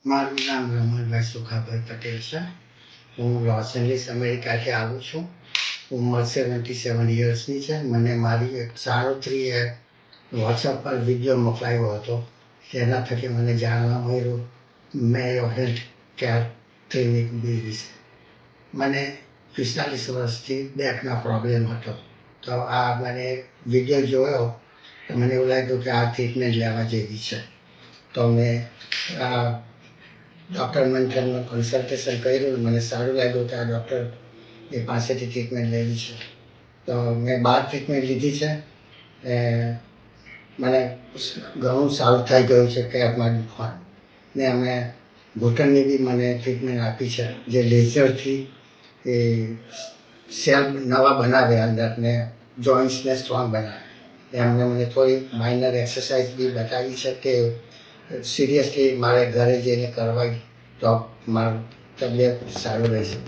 મારું નામ રમણભાઈ સુખાભાઈ પટેલ છે. હું લોસ એન્જલિસ અમેરિકાથી આવું છું. ઉંમર 77 યર્સની છે. મને મારી એક સાડોત્રીએ વોટ્સઅપ પર વિડીયો મોકલાવ્યો હતો. જેના થકી મને જાણવા મળ્યું મેયો હેલ્થ કેર ક્લિનિક બી વિશે. મને 45 વર્ષથી બેકનો પ્રોબ્લેમ હતો. તો આ મને વિડીયો જોયો તો મને એવું લાગ્યું કે આ ટ્રીટમેન્ટ લેવા જેવી છે. તો મેં ડૉક્ટર મંથનનું કન્સલ્ટેશન કર્યું. મને સારું લાગ્યું કે આ ડૉક્ટર એ પાસેથી ટ્રીટમેન્ટ લેવી છે. તો મેં 12 ટ્રીટમેન્ટ લીધી છે. મને ઘણું સારું થઈ ગયું છે પેટમાં દુખવાનું. ને અમે ઘૂંટણની બી મને ટ્રીટમેન્ટ આપી છે, જે લેઝરથી એ સેલ નવા બનાવે અંદર ને જોઈન્ટ્સને સ્ટ્રોંગ બનાવે. એમને મને થોડી માઇનર એક્સરસાઇઝ બી બતાવી છે કે સિરિયસલી મારે ઘરે જઈને કરવાય તો મારું તબિયત સારું રહેશે.